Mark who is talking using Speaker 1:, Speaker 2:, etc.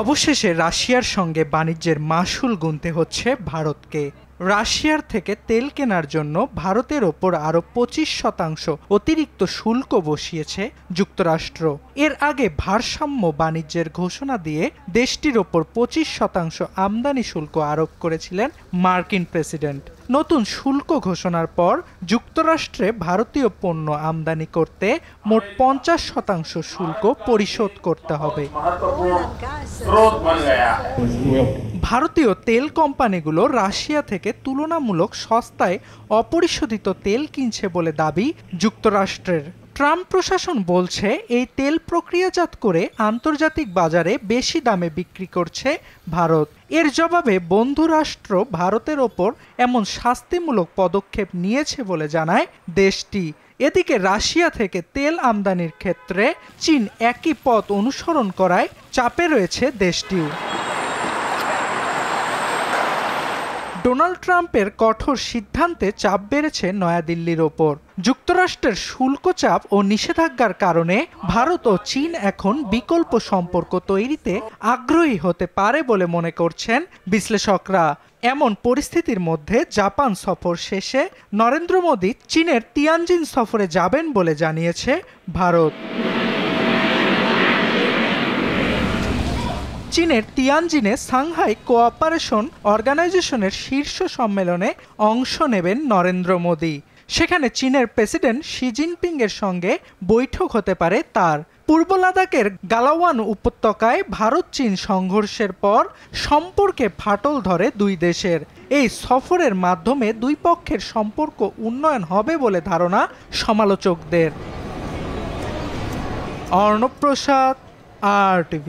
Speaker 1: অবশেষে রাশিয়ার সঙ্গে বাণিজ্যের মাশুল গুনতে হচ্ছে ভারতকে। রাশিয়ার থেকে তেল কেনার জন্য ভারতের ওপর আরও 25% অতিরিক্ত শুল্ক বসিয়েছে যুক্তরাষ্ট্র। এর আগে ভারসাম্য বাণিজ্যের ঘোষণা দিয়ে দেশটির ওপর 25% আমদানি শুল্ক আরোপ করেছিলেন মার্কিন প্রেসিডেন্ট। নতুন শুল্ক ঘোষণার পর যুক্তরাষ্ট্রে ভারতীয় পণ্য আমদানি করতে মোট 50% শুল্ক পরিশোধ করতে হবে। ভারতীয় তেল কোম্পানিগুলো রাশিয়া থেকে তুলনামূলক সস্তায় অপরিশোধিত তেল কিনছে বলে দাবি যুক্তরাষ্ট্রের। ট্রাম্প প্রশাসন বলছে এই তেল প্রক্রিয়াজাত করে আন্তর্জাতিক বাজারে বেশি দামে বিক্রি করছে ভারত। এর জবাবে বন্ধু রাষ্ট্র ভারতের ওপর এমন শাস্তিমূলক পদক্ষেপ নিয়েছে বলে জানায় দেশটি। এদিকে রাশিয়া থেকে তেল আমদানির ক্ষেত্রে চীন একই পথ অনুসরণ করায় চাপে রয়েছে দেশটিও। ডোনাল্ড ট্রাম্পের কঠোর সিদ্ধান্তে চাপ বেড়েছে নয়াদিল্লির ওপর। যুক্তরাষ্ট্রের শুল্ক চাপ ও নিষেধাজ্ঞার কারণে ভারত ও চীন এখন বিকল্প সম্পর্ক তৈরিতে আগ্রহী হতে পারে বলে মনে করছেন বিশ্লেষকরা। এমন পরিস্থিতির মধ্যে জাপান সফর শেষে নরেন্দ্র মোদি চীনের তিয়ানজিন সফরে যাবেন বলে জানিয়েছে ভারত। চীনের তিয়ানজিনে সাংহাই কোঅপারেশন অর্গানাইজেশনের শীর্ষ সম্মেলনে অংশ নেবেন নরেন্দ্র মোদি। সেখানে চীনের প্রেসিডেন্ট শি জিনপিং এর সঙ্গে বৈঠক হতে পারে তার। পূর্ব লাদাখের গালাওয়ান উপত্যকায় ভারত চীন সংঘর্ষের পর সম্পর্কে ফাটল ধরে দুই দেশের। এই সফরের মাধ্যমে দুই পক্ষের সম্পর্ক উন্নয়ন হবে বলে ধারণা সমালোচকদের। অর্ণব প্রসাদ, RTV।